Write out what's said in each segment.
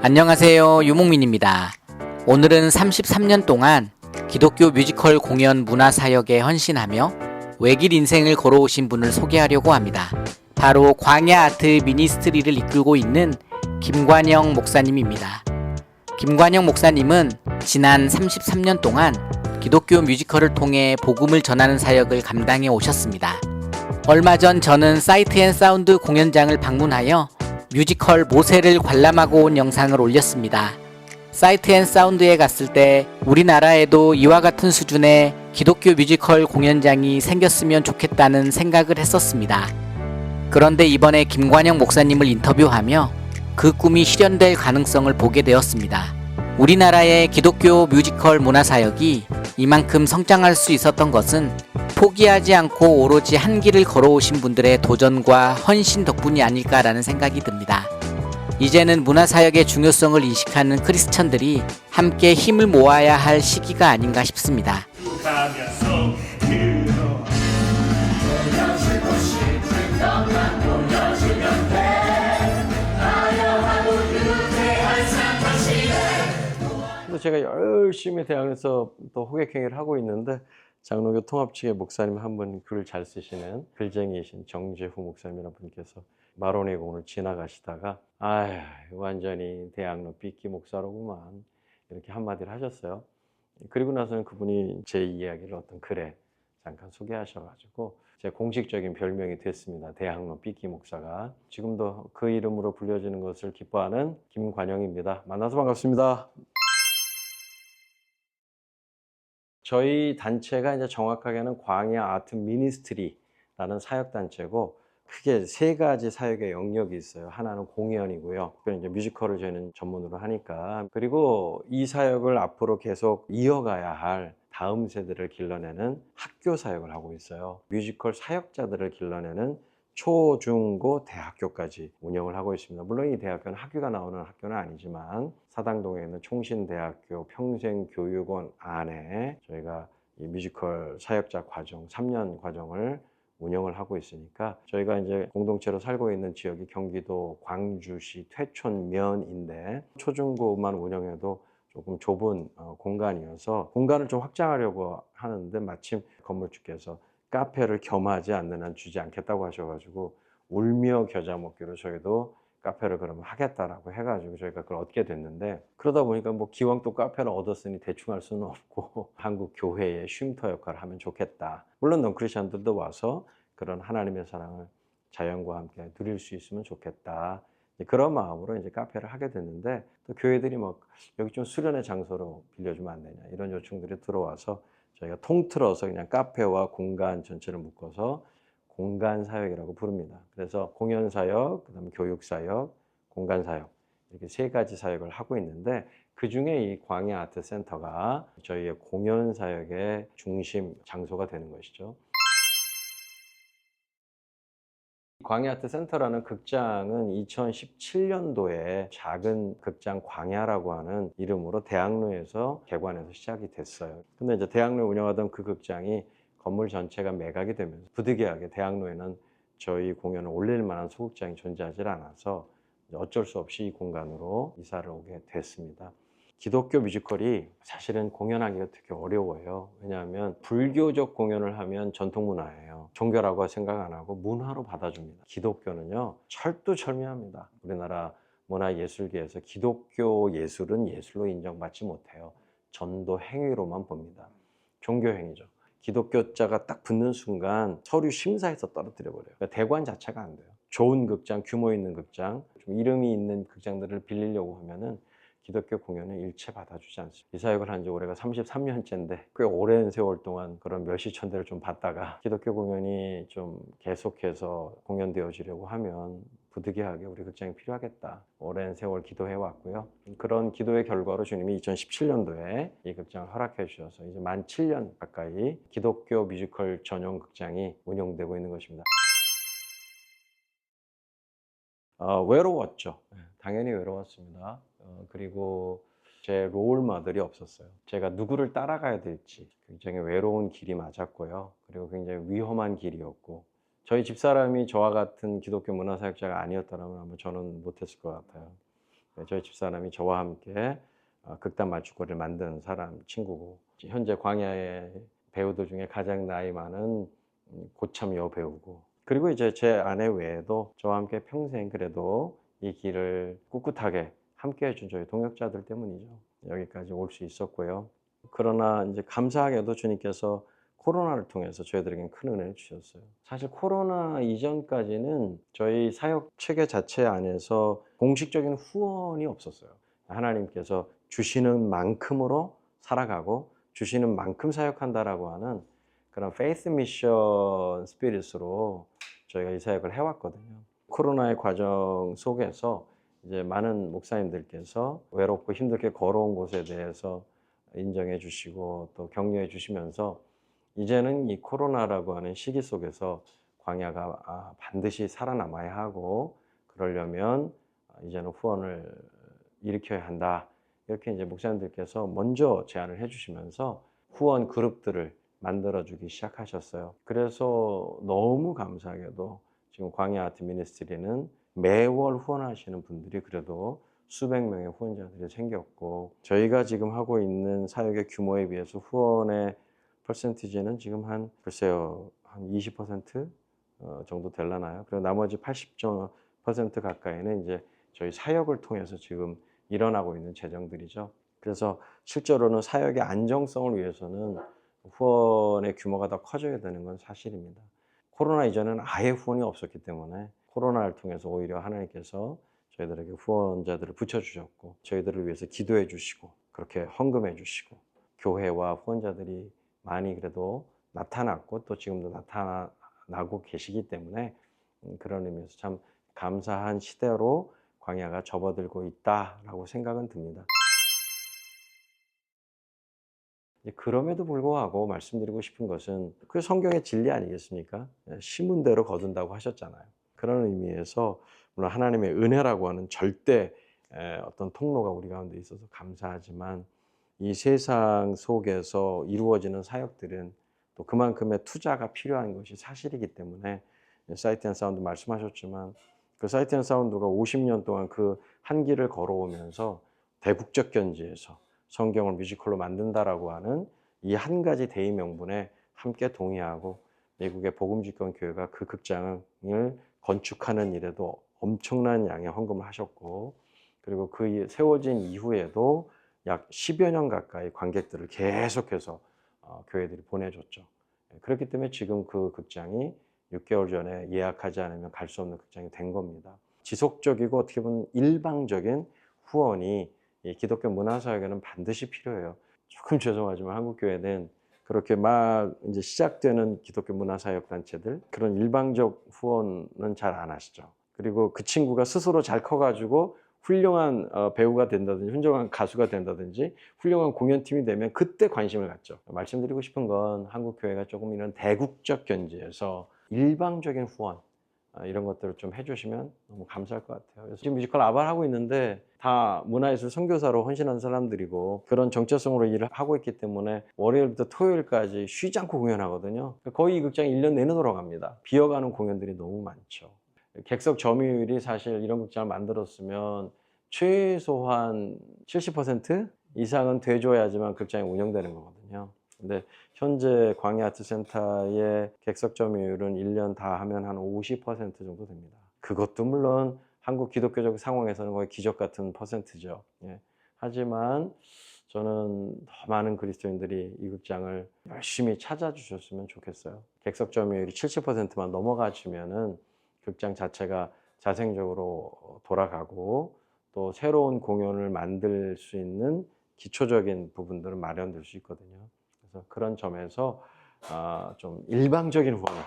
안녕하세요, 유목민입니다. 오늘은 33년 동안 기독교 뮤지컬 공연 문화사역에 헌신하며 외길 인생을 걸어오신 분을 소개하려고 합니다. 바로 광야 아트 미니스트리를 이끌고 있는 김관영 목사님입니다. 김관영 목사님은 지난 33년 동안 기독교 뮤지컬을 통해 복음을 전하는 사역을 감당해 오셨습니다. 얼마 전 저는 사이트 앤 사운드 공연장을 방문하여 뮤지컬 모세를 관람하고 온 영상을 올렸습니다. 사이트 앤 사운드에 갔을 때 우리나라에도 이와 같은 수준의 기독교 뮤지컬 공연장이 생겼으면 좋겠다는 생각을 했었습니다. 그런데 이번에 김관영 목사님을 인터뷰하며 그 꿈이 실현될 가능성을 보게 되었습니다. 우리나라의 기독교 뮤지컬 문화사역이 이만큼 성장할 수 있었던 것은 포기하지 않고 오로지 한 길을 걸어오신 분들의 도전과 헌신 덕분이 아닐까라는 생각이 듭니다. 이제는 문화사역의 중요성을 인식하는 크리스천들이 함께 힘을 모아야 할 시기가 아닌가 싶습니다. 제가 열심히 대학에서 또 호객행위를 하고 있는데 장로교 통합 측의 목사님 한 분 글을 잘 쓰시는 글쟁이이신 정재후 목사님이라는 분께서 마로네 공을 지나가시다가 아휴 완전히 대학로 삐끼 목사로구만 이렇게 한마디를 하셨어요. 그리고 나서는 그분이 제 이야기를 어떤 글에 잠깐 소개하셔가지고 제 공식적인 별명이 됐습니다. 대학로 삐끼 목사가. 지금도 그 이름으로 불려지는 것을 기뻐하는 김관영입니다. 만나서 반갑습니다. 저희 단체가 이제 정확하게는 광야 아트 미니스트리라는 사역 단체고 크게 세 가지 사역의 영역이 있어요. 하나는 공연이고요. 특별히 이제 뮤지컬을 저희는 전문으로 하니까. 그리고 이 사역을 앞으로 계속 이어가야 할 다음 세대를 길러내는 학교 사역을 하고 있어요. 뮤지컬 사역자들을 길러내는 초, 중, 고, 대학교까지 운영을 하고 있습니다. 물론 이 대학교는 학위가 나오는 학교는 아니지만 사당동에 있는 총신대학교 평생교육원 안에 저희가 이 뮤지컬 사역자 과정, 3년 과정을 운영을 하고 있으니까 저희가 이제 공동체로 살고 있는 지역이 경기도 광주시 퇴촌면인데 초중고만 운영해도 조금 좁은 공간이어서 공간을 좀 확장하려고 하는데 마침 건물주께서 카페를 겸하지 않는 한 주지 않겠다고 하셔가지고 울며 겨자 먹기로 저희도 카페를 그러면 하겠다라고 해가지고 저희가 그걸 얻게 됐는데 그러다 보니까 뭐 기왕 또 카페를 얻었으니 대충 할 수는 없고 한국 교회의 쉼터 역할을 하면 좋겠다. 물론 넌크리스천들도 와서 그런 하나님의 사랑을 자연과 함께 누릴 수 있으면 좋겠다. 그런 마음으로 이제 카페를 하게 됐는데 또 교회들이 뭐 여기 좀 수련의 장소로 빌려주면 안 되냐 이런 요청들이 들어와서 저희가 통틀어서 그냥 카페와 공간 전체를 묶어서 공간 사역이라고 부릅니다. 그래서 공연 사역, 그다음에 교육 사역, 공간 사역 이렇게 세 가지 사역을 하고 있는데 그 중에 이 광야 아트 센터가 저희의 공연 사역의 중심 장소가 되는 것이죠. 광야아트 센터라는 극장은 2017년도에 작은 극장 광야라고 하는 이름으로 대학로에서 개관해서 시작이 됐어요. 근데 이제 대학로에 운영하던 그 극장이 건물 전체가 매각이 되면서 부득이하게 대학로에는 저희 공연을 올릴 만한 소극장이 존재하지 않아서 어쩔 수 없이 이 공간으로 이사를 오게 됐습니다. 기독교 뮤지컬이 사실은 공연하기가 되게 어려워요. 왜냐하면 불교적 공연을 하면 전통 문화예요. 종교라고 생각 안 하고 문화로 받아줍니다. 기독교는요, 철두철미합니다. 우리나라 문화예술계에서 기독교 예술은 예술로 인정받지 못해요. 전도 행위로만 봅니다. 종교 행위죠. 기독교자가 딱 붙는 순간 서류 심사에서 떨어뜨려 버려요. 그러니까 대관 자체가 안 돼요. 좋은 극장, 규모 있는 극장, 좀 이름이 있는 극장들을 빌리려고 하면은 기독교 공연은 일체 받아주지 않습니다. 이 사역을 한 지 올해가 33년째인데 꽤 오랜 세월 동안 그런 멸시천대를 좀 받다가 기독교 공연이 좀 계속해서 공연되어지려고 하면 부득이하게 우리 극장이 필요하겠다. 오랜 세월 기도해 왔고요. 그런 기도의 결과로 주님이 2017년도에 이 극장을 허락해 주셔서 이제 만 7년 가까이 기독교 뮤지컬 전용 극장이 운영되고 있는 것입니다. 외로웠죠. 당연히 외로웠습니다. 그리고 제 롤모델이 없었어요. 제가 누구를 따라가야 될지 굉장히 외로운 길이 맞았고요. 그리고 굉장히 위험한 길이었고 저희 집사람이 저와 같은 기독교 문화사역자가 아니었더라면 아마 저는 못했을 것 같아요. 저희 집사람이 저와 함께 극단 맞춤코를 만든 친구고, 현재 광야의 배우들 중에 가장 나이 많은 고참 여배우고, 그리고 이제 제 아내 외에도 저와 함께 평생 그래도 이 길을 꿋꿋하게 함께 해준 저희 동역자들 때문이죠. 여기까지 올 수 있었고요. 그러나 이제 감사하게도 주님께서 코로나를 통해서 저희들에겐 큰 은혜를 주셨어요. 사실 코로나 이전까지는 저희 사역 체계 자체 안에서 공식적인 후원이 없었어요. 하나님께서 주시는 만큼으로 살아가고 주시는 만큼 사역한다라고 하는 그런 페이스 미션 스피릿으로 저희가 이 사역을 해왔거든요. 코로나의 과정 속에서 이제 많은 목사님들께서 외롭고 힘들게 걸어온 곳에 대해서 인정해 주시고 또 격려해 주시면서 이제는 이 코로나라고 하는 시기 속에서 광야가 반드시 살아남아야 하고, 그러려면 이제는 후원을 일으켜야 한다. 이렇게 이제 목사님들께서 먼저 제안을 해주시면서 후원 그룹들을 만들어주기 시작하셨어요. 그래서 너무 감사하게도 지금 광야 아트 미니스트리는 매월 후원하시는 분들이 그래도 수백 명의 후원자들이 생겼고, 저희가 지금 하고 있는 사역의 규모에 비해서 후원의 퍼센티지는 지금 글쎄요, 한 20% 정도 될라나요? 그리고 나머지 80% 가까이는 이제 저희 사역을 통해서 지금 일어나고 있는 재정들이죠. 그래서 실제로는 사역의 안정성을 위해서는 후원의 규모가 더 커져야 되는 건 사실입니다. 코로나 이전에는 아예 후원이 없었기 때문에 코로나를 통해서 오히려 하나님께서 저희들에게 후원자들을 붙여주셨고, 저희들을 위해서 기도해 주시고, 그렇게 헌금해 주시고, 교회와 후원자들이 많이 그래도 나타났고 또 지금도 나타나고 계시기 때문에 그런 의미에서 참 감사한 시대로 광야가 접어들고 있다라고 생각은 듭니다. 그럼에도 불구하고 말씀드리고 싶은 것은 그 성경의 진리 아니겠습니까? 심은 대로 거둔다고 하셨잖아요. 그런 의미에서 물론 하나님의 은혜라고 하는 절대 어떤 통로가 우리 가운데 있어서 감사하지만, 이 세상 속에서 이루어지는 사역들은 또 그만큼의 투자가 필요한 것이 사실이기 때문에, 사이트 앤 사운드 말씀하셨지만 그 사이트 앤 사운드가 50년 동안 그 한 길을 걸어오면서 대국적 견지에서 성경을 뮤지컬로 만든다라고 하는 이 한 가지 대의 명분에 함께 동의하고, 미국의 복음집권 교회가 그 극장을 건축하는 일에도 엄청난 양의 헌금을 하셨고, 그리고 그 세워진 이후에도 약 10여 년 가까이 관객들을 계속해서 교회들이 보내줬죠. 그렇기 때문에 지금 그 극장이 6개월 전에 예약하지 않으면 갈 수 없는 극장이 된 겁니다. 지속적이고 어떻게 보면 일방적인 후원이 이 기독교 문화사역에는 반드시 필요해요. 조금 죄송하지만 한국 교회는 그렇게 막 이제 시작되는 기독교 문화사역 단체들, 그런 일방적 후원은 잘 안 하시죠. 그리고 그 친구가 스스로 잘 커가지고 훌륭한 배우가 된다든지 훌륭한 가수가 된다든지 훌륭한 공연팀이 되면 그때 관심을 갖죠. 말씀드리고 싶은 건 한국 교회가 조금 이런 대국적 견지에서 일방적인 후원 이런 것들을 좀 해주시면 너무 감사할 것 같아요. 그래서 지금 뮤지컬 아바를 하고 있는데 다 문화예술 선교사로 헌신한 사람들이고 그런 정체성으로 일을 하고 있기 때문에 월요일부터 토요일까지 쉬지 않고 공연하거든요. 거의 이 극장이 1년 내내 돌아갑니다. 비어가는 공연들이 너무 많죠. 객석 점유율이 사실 이런 극장을 만들었으면 최소한 70% 이상은 돼줘야지만 극장이 운영되는 거거든요. 근데 현재 광야아트센터의 객석 점유율은 1년 다 하면 한 50% 정도 됩니다. 그것도 물론 한국 기독교적 상황에서는 거의 기적 같은 퍼센트죠. 예. 하지만 저는 더 많은 그리스도인들이 이 극장을 열심히 찾아주셨으면 좋겠어요. 객석 점유율이 70%만 넘어가시면은 극장 자체가 자생적으로 돌아가고 또 새로운 공연을 만들 수 있는 기초적인 부분들은 마련될 수 있거든요. 그래서 그런 점에서 좀 일방적인 후원을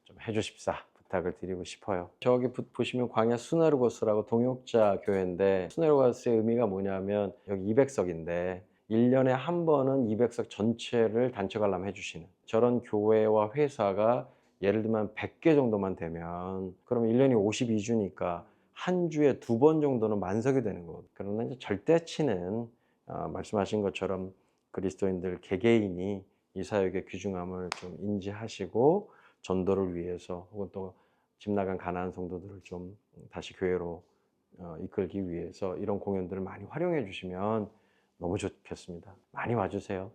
좀 해주십사 부탁을 드리고 싶어요. 저기 보시면 광야 수네르고스라고 동역자 교회인데, 수네르고스의 의미가 뭐냐면 여기 200석인데 1년에 한 번은 200석 전체를 단체 관람해 주시는 저런 교회와 회사가 예를 들면 100개 정도만 되면 그럼 1년이 52주니까 한 주에 2번 정도는 만석이 되는 거거든요. 그러나 이제 절대치는 말씀하신 것처럼 그리스도인들 개개인이 이 사역의 귀중함을 좀 인지하시고 전도를 위해서 혹은 또 집 나간 가난한 성도들을 좀 다시 교회로 이끌기 위해서 이런 공연들을 많이 활용해 주시면 너무 좋겠습니다. 많이 와주세요.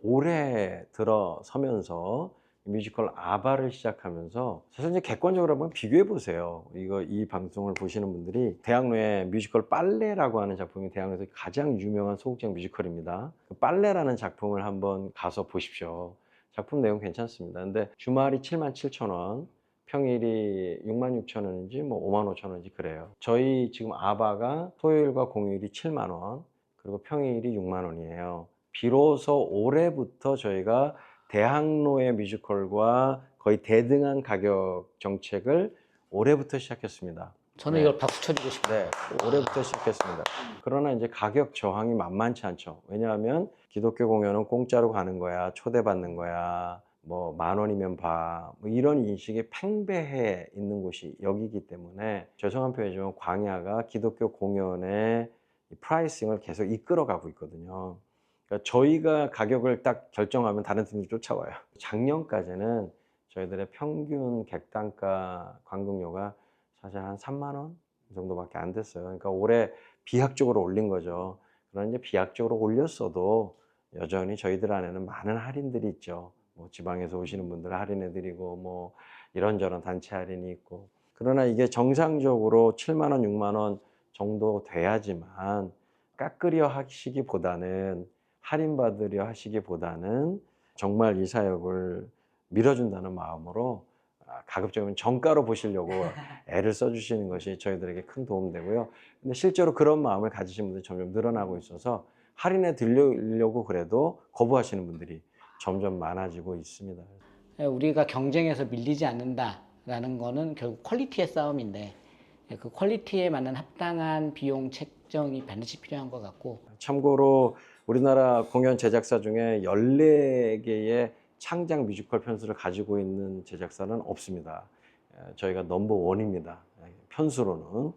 올해 들어서면서 뮤지컬 아바를 시작하면서 사실 이제 객관적으로 한번 비교해 보세요. 이 방송을 보시는 분들이 대학로의 뮤지컬 빨레라고 하는 작품이 대학로에서 가장 유명한 소극장 뮤지컬입니다. 그 빨레라는 작품을 한번 가서 보십시오. 작품 내용 괜찮습니다. 근데 주말이 77,000원, 평일이 66,000원인지 뭐 55,000원인지 그래요. 저희 지금 아바가 토요일과 공휴일이 7만 원, 그리고 평일이 6만 원이에요. 비로소 올해부터 저희가 대학로의 뮤지컬과 거의 대등한 가격 정책을 올해부터 시작했습니다. 저는 네. 이걸 박수 쳐주고 싶어요. 네, 올해부터 시작했습니다. 그러나 이제 가격 저항이 만만치 않죠. 왜냐하면 기독교 공연은 공짜로 가는 거야, 초대받는 거야, 뭐 10,000원이면 봐, 뭐 이런 인식이 팽배해 있는 곳이 여기이기 때문에 죄송한 표현이지만 광야가 기독교 공연의 이 프라이싱을 계속 이끌어가고 있거든요. 그러니까 저희가 가격을 딱 결정하면 다른 팀들이 쫓아와요. 작년까지는 저희들의 평균 객단가 관객료가 사실 한 3만 원 정도밖에 안 됐어요. 그러니까 올해 비약적으로 올린 거죠. 그러나 이제 비약적으로 올렸어도 여전히 저희들 안에는 많은 할인들이 있죠. 뭐 지방에서 오시는 분들 할인해드리고 뭐 이런저런 단체 할인이 있고. 그러나 이게 정상적으로 7만 원, 6만 원 정도 돼야지만 깎으려 하시기보다는 할인받으려 하시기보다는 정말 이 사역을 밀어준다는 마음으로 가급적이면 정가로 보시려고 애를 써주시는 것이 저희들에게 큰 도움 되고요. 근데 실제로 그런 마음을 가지신 분들이 점점 늘어나고 있어서 할인해 드리려고 그래도 거부하시는 분들이 점점 많아지고 있습니다. 우리가 경쟁에서 밀리지 않는다라는 거는 결국 퀄리티의 싸움인데 그 퀄리티에 맞는 합당한 비용 책정이 반드시 필요한 것 같고 참고로 우리나라 공연 제작사 중에 14개의 창작 뮤지컬 편수를 가지고 있는 제작사는 없습니다. 저희가 넘버 원입니다. 편수로는.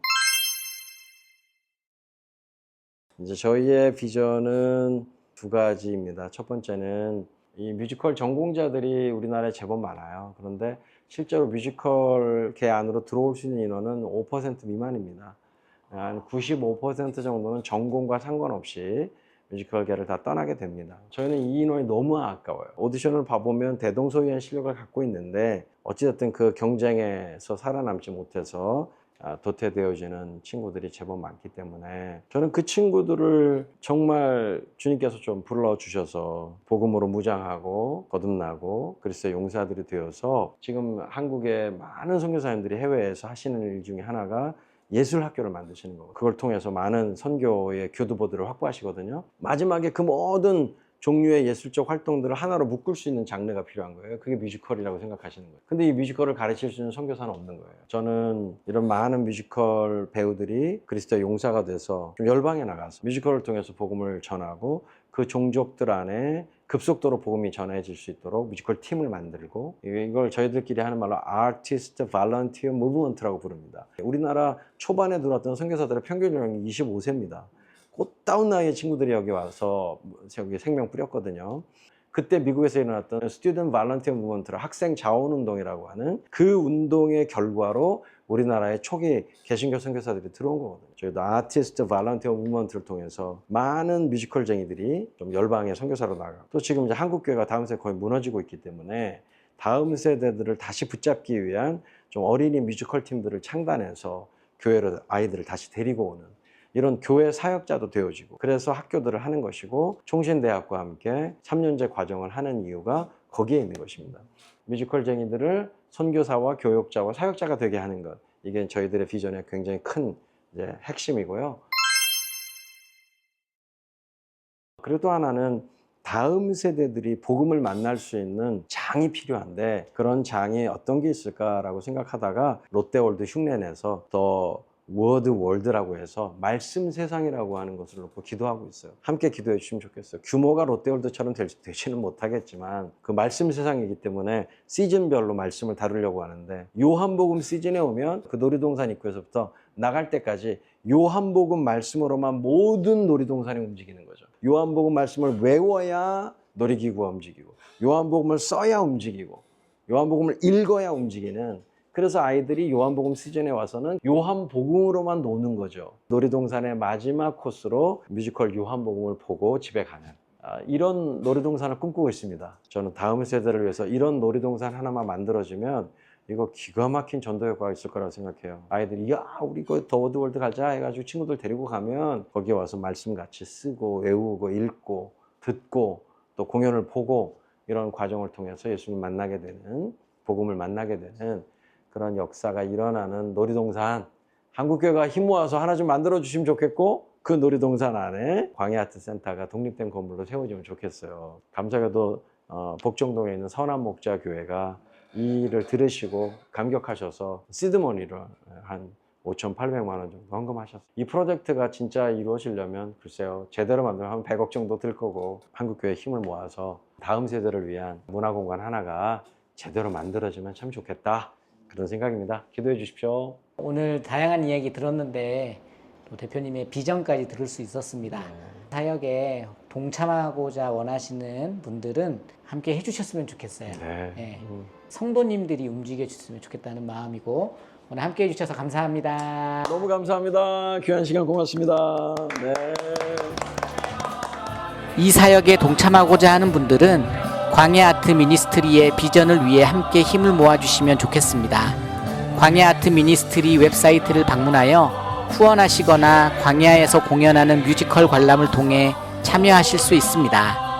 이제 저희의 비전은 두 가지입니다. 첫 번째는 이 뮤지컬 전공자들이 우리나라에 제법 많아요. 그런데 실제로 뮤지컬계 안으로 들어올 수 있는 인원은 5% 미만입니다. 한 95% 정도는 전공과 상관없이 뮤지컬계를 다 떠나게 됩니다. 저희는 이 인원이 너무 아까워요. 오디션을 봐보면 대동소이한 실력을 갖고 있는데 어찌됐든 그 경쟁에서 살아남지 못해서 도태되어지는 친구들이 제법 많기 때문에 저는 그 친구들을 정말 주님께서 좀 불러주셔서 복음으로 무장하고 거듭나고 그리스도의 용사들이 되어서 지금 한국의 많은 선교사님들이 해외에서 하시는 일 중에 하나가 예술학교를 만드시는 거고 그걸 통해서 많은 선교의 교두보들을 확보하시거든요. 마지막에 그 모든 종류의 예술적 활동들을 하나로 묶을 수 있는 장르가 필요한 거예요. 그게 뮤지컬이라고 생각하시는 거예요. 근데 이 뮤지컬을 가르칠 수 있는 선교사는 없는 거예요. 저는 이런 많은 뮤지컬 배우들이 그리스도의 용사가 돼서 좀 열방에 나가서 뮤지컬을 통해서 복음을 전하고 그 종족들 안에 급속도로 복음이 전해질 수 있도록 뮤지컬 팀을 만들고 이걸 저희들끼리 하는 말로 아티스트 발런티어 무브먼트라고 부릅니다. 우리나라 초반에 들어왔던 선교사들의 평균 연령이 25세입니다. 꽃다운 나이의 친구들이 여기 와서 여기 생명 뿌렸거든요. 그때 미국에서 일어났던 스튜던트 발런티어 무브먼트라 학생 자원 운동이라고 하는 그 운동의 결과로 우리나라의 초기 개신교 선교사들이 들어온 거거든요. 저희도 아티스트 발런티어 무브먼트를 통해서 많은 뮤지컬쟁이들이 좀 열방의 선교사로 나가고 또 지금 이제 한국 교회가 다음 세대 거의 무너지고 있기 때문에 다음 세대들을 다시 붙잡기 위한 좀 어린이 뮤지컬 팀들을 창단해서 교회로 아이들을 다시 데리고 오는 이런 교회 사역자도 되어지고 그래서 학교들을 하는 것이고 총신대학과 함께 3년제 과정을 하는 이유가 거기에 있는 것입니다. 뮤지컬쟁이들을 선교사와 교육자와 사역자가 되게 하는 것 이게 저희들의 비전의 굉장히 큰 이제 핵심이고요. 그리고 또 하나는 다음 세대들이 복음을 만날 수 있는 장이 필요한데 그런 장이 어떤 게 있을까라고 생각하다가 롯데월드 흉내내서 더 월드라고 해서 말씀 세상이라고 하는 것을 놓고 기도하고 있어요. 함께 기도해 주시면 좋겠어요. 규모가 롯데월드처럼 되지는 못하겠지만 그 말씀 세상이기 때문에 시즌별로 말씀을 다루려고 하는데 요한복음 시즌에 오면 그 놀이동산 입구에서부터 나갈 때까지 요한복음 말씀으로만 모든 놀이동산이 움직이는 거죠. 요한복음 말씀을 외워야 놀이기구가 움직이고 요한복음을 써야 움직이고 요한복음을 읽어야 움직이는 그래서 아이들이 요한복음 시즌에 와서는 요한복음으로만 노는 거죠. 놀이동산의 마지막 코스로 뮤지컬 요한복음을 보고 집에 가는 이런 놀이동산을 꿈꾸고 있습니다. 저는 다음 세대를 위해서 이런 놀이동산 하나만 만들어지면 이거 기가 막힌 전도 효과가 있을 거라고 생각해요. 아이들이 야 우리 그 더워드월드 가자 해가지고 친구들 데리고 가면 거기에 와서 말씀 같이 쓰고 외우고 읽고 듣고 또 공연을 보고 이런 과정을 통해서 예수님 만나게 되는, 복음을 만나게 되는 그런 역사가 일어나는 놀이동산, 한국교회가 힘 모아서 하나 좀 만들어 주시면 좋겠고, 그 놀이동산 안에 광야아트센터가 독립된 건물로 세워지면 좋겠어요. 감사하게도 복정동에 있는 선한목자교회가 이 일을 들으시고 감격하셔서 시드머니를 한 5,800만 원 정도 헌금하셨어요. 이 프로젝트가 진짜 이루어지려면 글쎄요, 제대로 만들면 한 100억 정도 들 거고, 한국교회 힘을 모아서 다음 세대를 위한 문화공간 하나가 제대로 만들어지면 참 좋겠다, 그런 생각입니다. 기도해 주십시오. 오늘 다양한 이야기 들었는데 또 대표님의 비전까지 들을 수 있었습니다. 사역에 동참하고자 원하시는 분들은 함께 해주셨으면 좋겠어요. 네. 예. 성도님들이 움직여 주셨으면 좋겠다는 마음이고, 오늘 함께 해주셔서 감사합니다. 너무 감사합니다. 귀한 시간 고맙습니다. 네. 이 사역에 동참하고자 하는 분들은 광야아트 미니스트리의 비전을 위해 함께 힘을 모아주시면 좋겠습니다. 광야아트 미니스트리 웹사이트를 방문하여 후원하시거나 광야에서 공연하는 뮤지컬 관람을 통해 참여하실 수 있습니다.